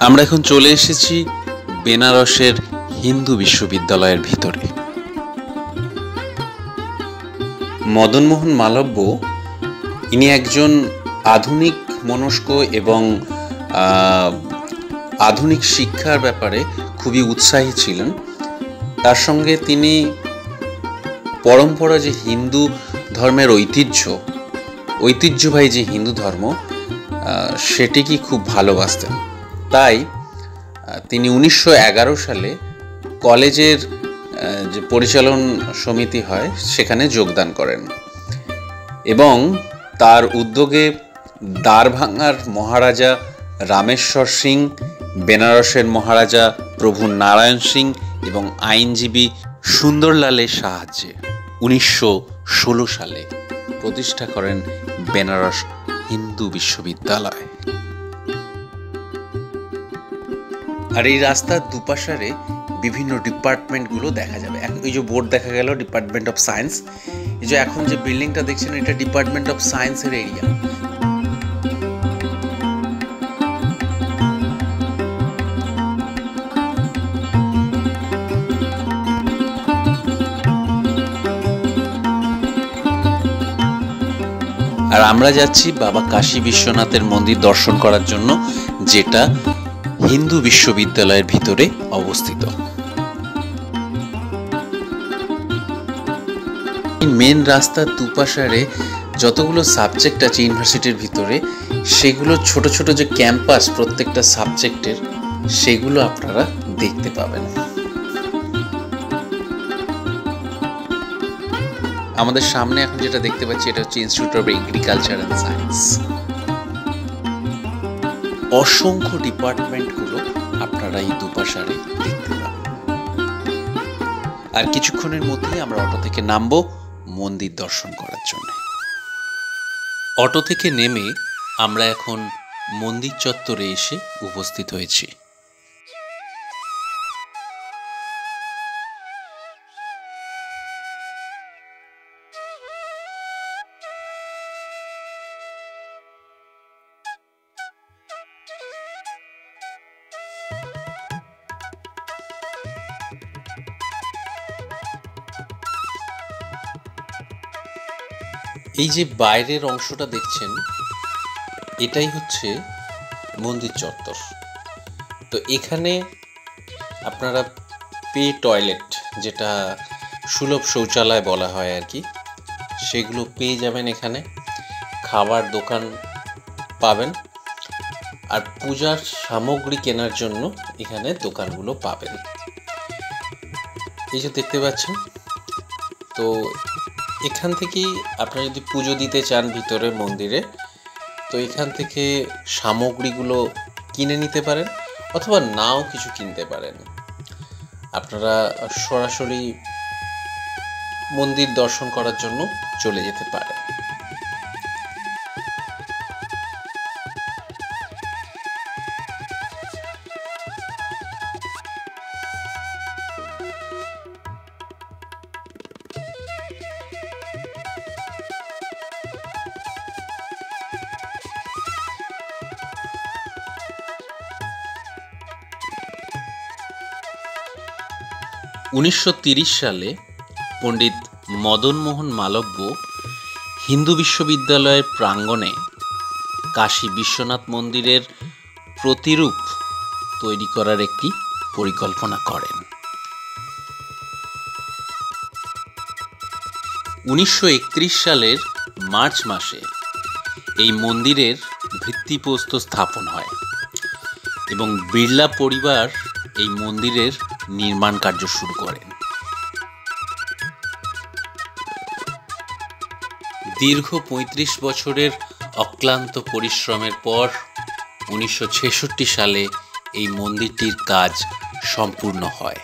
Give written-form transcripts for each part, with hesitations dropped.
আমরা এখন চলে এসেছি বেনারসের হিন্দু বিশ্ববিদ্যালয়ের ভিতরে। মদনমোহন মালব্য ইনি একজন আধুনিক মনস্ক এবং আধুনিক শিক্ষার ব্যাপারে খুবই উৎসাহী ছিলেন। তার সঙ্গে তিনি পরম্পরা যে হিন্দু ধর্মের ঐতিহ্যবাহী যে হিন্দু ধর্ম সেটিকে খুব ভালোবাসতেন। তাই তিনি 1911 সালে কলেজের যে পরিচালন সমিতি হয় সেখানে যোগদান করেন এবং তার উদ্যোগে দ্বারভাঙার মহারাজা রামেশ্বর সিং, বেনারসের মহারাজা প্রভু নারায়ণ সিং এবং আইনজীবী সুন্দরলালের সাহায্যে 1916 সালে প্রতিষ্ঠা করেন বেনারস হিন্দু বিশ্ববিদ্যালয়। আর এই রাস্তার দুপাশে বিভিন্ন ডিপার্টমেন্টগুলো দেখা যাবে। এই যে বোর্ড দেখা গেল ডিপার্টমেন্ট অফ সায়েন্স, এই যে এখন যে বিল্ডিংটা দেখছেন এটা ডিপার্টমেন্ট অফ সায়েন্সের এরিয়া। আর আমরা যাচ্ছি বাবা কাশী বিশ্বনাথের মন্দির দর্শন করার জন্য, যেটা হিন্দু বিশ্ববিদ্যালয়ের ভিতরে অবস্থিত। মেন রাস্তার দুপাশে যতগুলো সাবজেক্ট আছে ইউনিভার্সিটির ভিতরে, সেগুলো ছোট ছোট যে ক্যাম্পাস প্রত্যেকটা সাবজেক্টের, সেগুলো আপনারা দেখতে পাবেন। আমাদের সামনে এখন যেটা দেখতে পাচ্ছি এটা হচ্ছে institute of agriculture and science. অসংখ্য ডিপার্টমেন্টগুলো আপনারা এই দুপাশে দেখতে পাবেন। আর কিছুক্ষণের মধ্যেই আমরা অটো থেকে নামবো মন্দির দর্শন করার জন্য। অটো থেকে নেমে আমরা এখন মন্দির চত্বরে এসে উপস্থিত হয়েছি। এই যে বাইরের অংশটা দেখছেন এটাই হচ্ছে মন্দির চত্বর। তো এখানে আপনারা টয়লেট, যেটা সুলভ শৌচালয় বলা হয় আর কি, সেগুলো পেয়ে যাবেন। এখানে খাবার দোকান পাবেন, আর পূজার সামগ্রী কেনার জন্য এখানে দোকানগুলো পাবেন। এই যে দেখতে পাচ্ছেন, তো এখান থেকেই আপনারা যদি পুজো দিতে চান ভিতরে মন্দিরে, তো এখান থেকে সামগ্রীগুলো কিনে নিতে পারেন, অথবা নাও কিছু কিনতে পারেন। আপনারা সরাসরি মন্দির দর্শন করার জন্য চলে যেতে পারেন। 1930 সালে পণ্ডিত মদনমোহন মালব্য হিন্দু বিশ্ববিদ্যালয়ের প্রাঙ্গণে কাশী বিশ্বনাথ মন্দিরের প্রতিরূপ তৈরি করার একটি পরিকল্পনা করেন। 1931 সালের মার্চ মাসে এই মন্দিরের ভিত্তিপ্রস্তর স্থাপন হয় এবং বিড়লা পরিবার এই মন্দিরের নির্মাণ কার্য শুরু করেন। দীর্ঘ 35 বছরের অক্লান্ত পরিশ্রমের পর 1966 সালে এই মন্দিরটির কাজ সম্পূর্ণ হয়।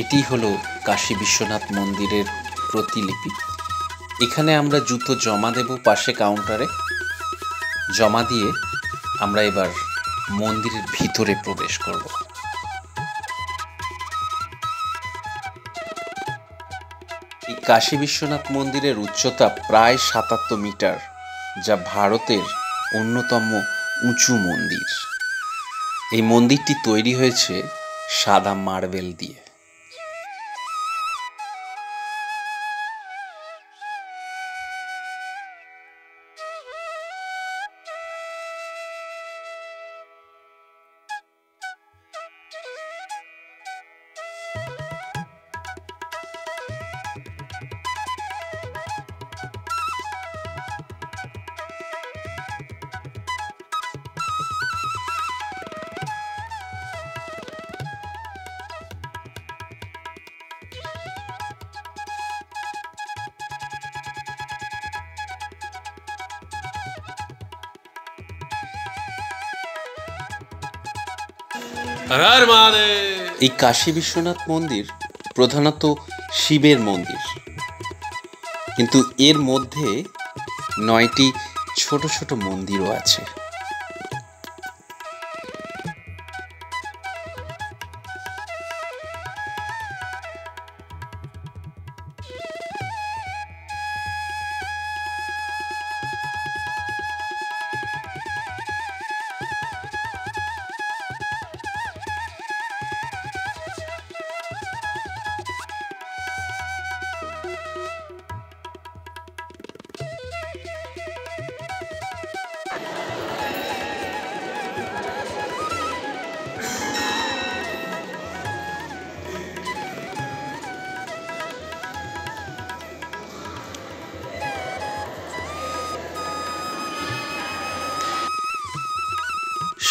এটি হলো কাশী বিশ্বনাথ মন্দিরের প্রতিলিপি। এখানে আমরা জুতো জমা দেব পাশে কাউন্টারে। জমা দিয়ে আমরা এবার মন্দিরের ভিতরে প্রবেশ করব। এই কাশী বিশ্বনাথ মন্দিরের উচ্চতা প্রায় ৭৭ মিটার, যা ভারতের অন্যতম উঁচু মন্দির। এই মন্দিরটি তৈরি হয়েছে সাদা মার্বেল দিয়ে। এই কাশী বিশ্বনাথ মন্দির প্রধানত শিবের মন্দির, কিন্তু এর মধ্যে 9টি ছোট ছোট মন্দিরও আছে।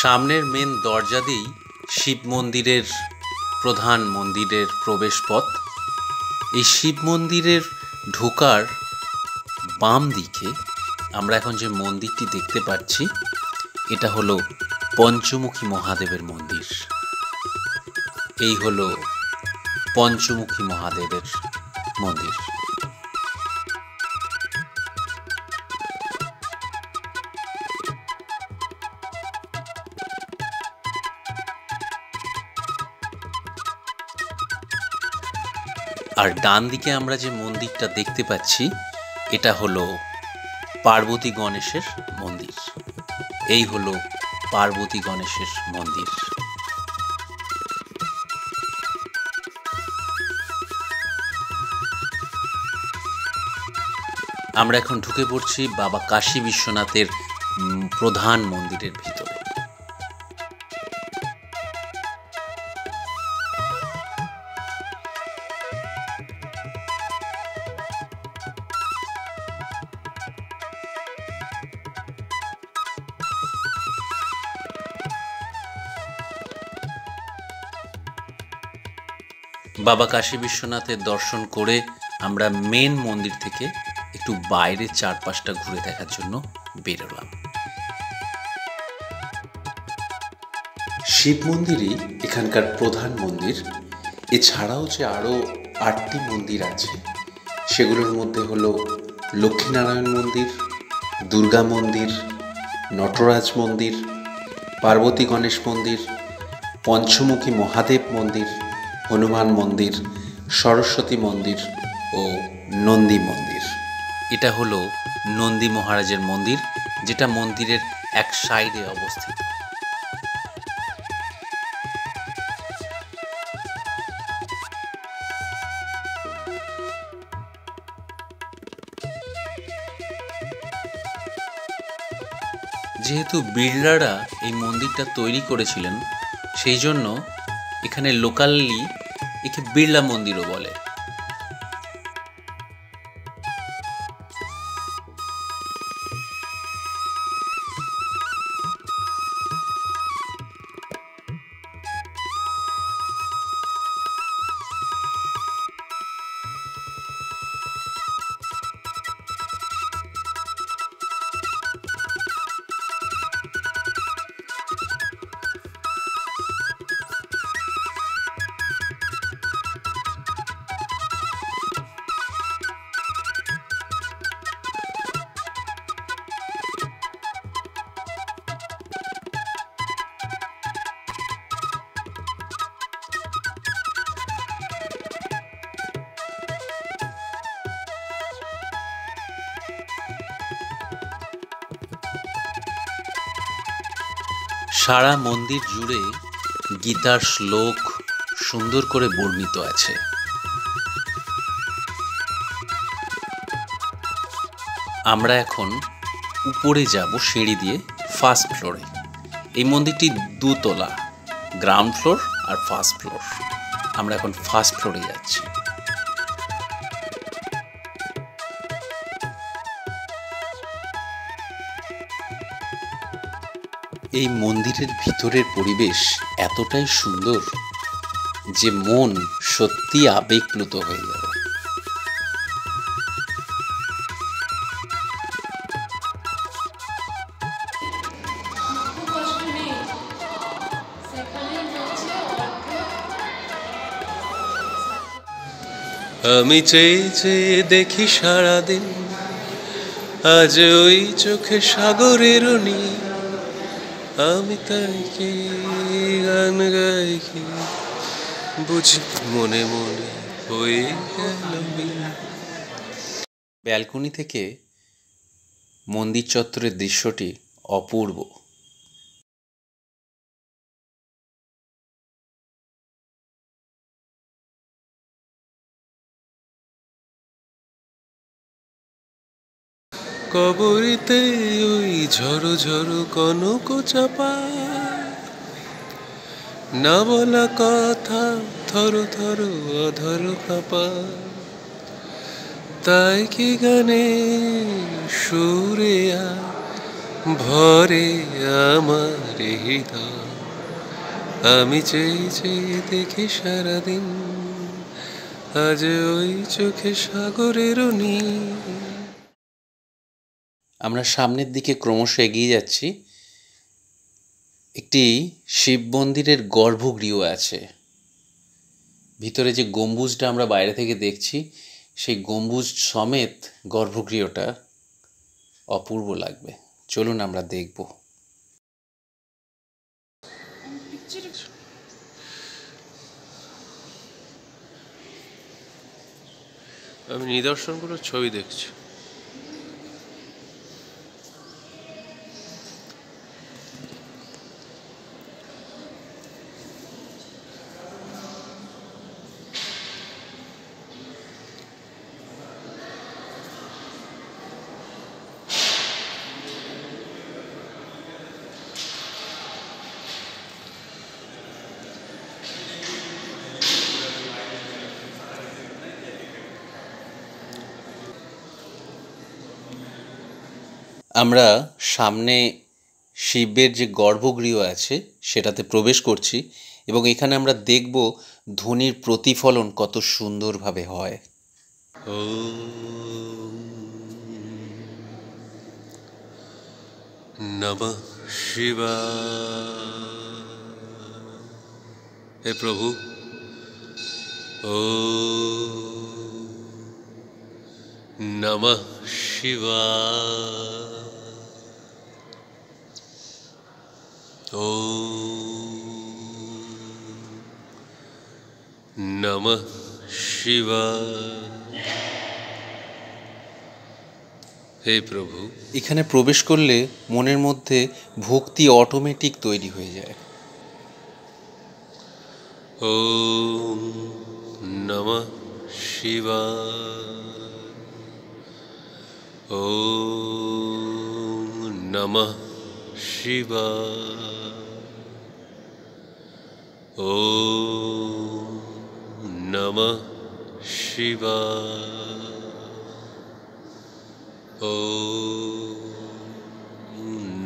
সামনের মেন দরজা দিয়েই শিব মন্দিরের প্রবেশ পথ। এই শিব মন্দিরের ঢোকার বাম দিকে আমরা এখন যে মন্দিরটি দেখতে পাচ্ছি, এটা হলো পঞ্চমুখী মহাদেবের মন্দির। এই হলো পঞ্চমুখী মহাদেবের মন্দির। আর ডান দিকে আমরা যে মন্দিরটা দেখতে পাচ্ছি, এটা হলো পার্বতী গণেশের মন্দির। এই হলো পার্বতী গণেশের মন্দির। আমরা এখন ঢুকে পড়ছি বাবা কাশী বিশ্বনাথের প্রধান মন্দিরের ভিতরে। বাবা কাশী বিশ্বনাথের দর্শন করে আমরা মেন মন্দির থেকে একটু বাইরের চারপাশটা ঘুরে দেখার জন্য বেরোলাম। শিব মন্দিরই এখানকার প্রধান মন্দির। এছাড়াও যে আরও 8টি মন্দির আছে, সেগুলোর মধ্যে হলো লক্ষ্মীনারায়ণ মন্দির, দুর্গা মন্দির, নটরাজ মন্দির, পার্বতী গণেশ মন্দির, পঞ্চমুখী মহাদেব মন্দির, হনুমান মন্দির, সরস্বতী মন্দির ও নন্দী মন্দির। এটা হলো নন্দী মহারাজের মন্দির, যেটা মন্দিরের এক সাইডে অবস্থিত। যেহেতু বিড়লারা এই মন্দিরটা তৈরি করেছিলেন, সেই জন্য এখানে লোকালি একে বিড়লা মন্দিরও বলে। সারা মন্দির জুড়ে গীতার শ্লোক সুন্দর করে বর্ণিত আছে। আমরা এখন উপরে যাব সিঁড়ি দিয়ে ফার্স্ট ফ্লোরে। এই মন্দিরটি দুতলা, গ্রাউন্ড ফ্লোর আর ফার্স্ট ফ্লোর। আমরা এখন ফার্স্ট ফ্লোরে যাচ্ছি। এই মন্দিরের ভিতরের পরিবেশ এতটাই সুন্দর যে মন সত্যি আবেগপ্লুত হয়ে যাবে। আমি চেয়ে চেয়ে দেখি সারাদিন, আজ ওই চোখে সাগরের নি, আমি তাই কি গান গাই কি বুঝি মনে মনে হয়ে গেল। ব্যালকনি থেকে মন্দির চত্বরের দৃশ্যটি অপূর্ব। কবরিতে ওই ঝড়ো ঝড়ো কনক চাপা, না বলা কথা থর থর অধর কাপা, তাই কি গানে সুরে ভরে আমার হৃদয়। আমি চেয়ে চেয়ে দেখি সারাদিন, আজ ওই চোখে সাগরের নি। আমরা সামনের দিকে ক্রমশ এগিয়ে যাচ্ছি। একটি শিব মন্দিরের গর্ভগৃহ আছে। ভিতরে যে গম্বুজটা আমরা বাইরে থেকে দেখছি, সেই গম্বুজ সমেত গর্ভগৃহটা অপূর্ব লাগবে। চলুন আমরা দেখব। আমি নিদর্শনগুলোর ছবি দেখছি। আমরা সামনে শিবের যে গর্ভগৃহ আছে সেটাতে প্রবেশ করছি এবং এখানে আমরা দেখব ধ্বনির প্রতিফলন কত সুন্দরভাবে হয়। নমঃ শিবায়। হে প্রভু, নমঃ শিবায়। নমঃ শিবায়। হে প্রভু, এখানে প্রবেশ করলে মনের মধ্যে ভক্তি অটোমেটিক তৈরি হয়ে যায়। ওম নমঃ শিবায়। ওম নমঃ শিবায়। ওম নমঃ শিবায়। ওম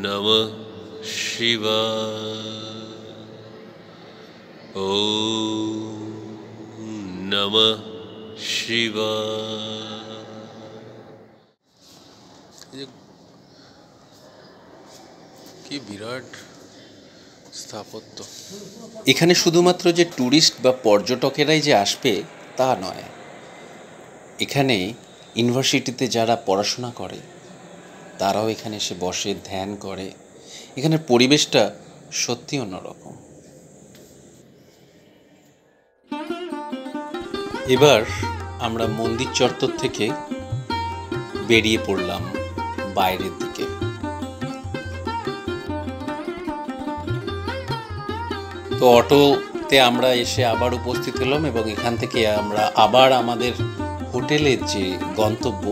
নমঃ শিবায়। ওম নমঃ শিবায়। কি বিরাট স্থাপত্য! এখানে শুধুমাত্র যে ট্যুরিস্ট বা পর্যটকেরাই যে আসবে তা নয়, এখানে ইউনিভার্সিটিতে যারা পড়াশোনা করে তারাও এখানে এসে বসে, ধ্যান করে। এখানের পরিবেশটা সত্যি অন্যরকম। এবার আমরা মন্দির চত্বর থেকে বেরিয়ে পড়লাম বাইরের দিকে। তো অটোতে আমরা এসে আবার উপস্থিত হলাম এবং এখান থেকে আমরা আবার আমাদের হোটেলের যে গন্তব্য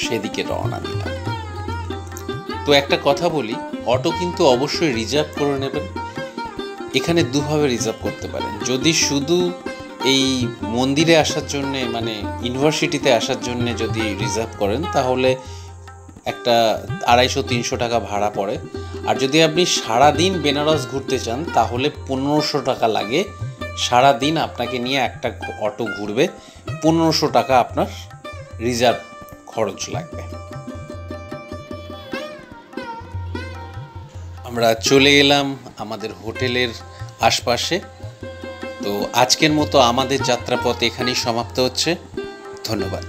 সেদিকে রওনা দিলাম। তো একটা কথা বলি, অটো কিন্তু অবশ্যই রিজার্ভ করে নেবেন। এখানে দুভাবে রিজার্ভ করতে পারেন। যদি শুধু এই মন্দিরে আসার জন্যে, মানে ইউনিভার্সিটিতে আসার জন্যে যদি রিজার্ভ করেন তাহলে একটা 250-300 টাকা ভাড়া পড়ে। আর যদি আপনি সারাদিন বেনারস ঘুরতে চান তাহলে 1500 টাকা লাগে। সারাদিন আপনাকে নিয়ে একটা অটো ঘুরবে, 1500 টাকা আপনার রিজার্ভ খরচ লাগবে। আমরা চলে এলাম আমাদের হোটেলের আশপাশে। তো আজকের মতো আমাদের যাত্রাপথ এখানেই সমাপ্ত হচ্ছে। ধন্যবাদ।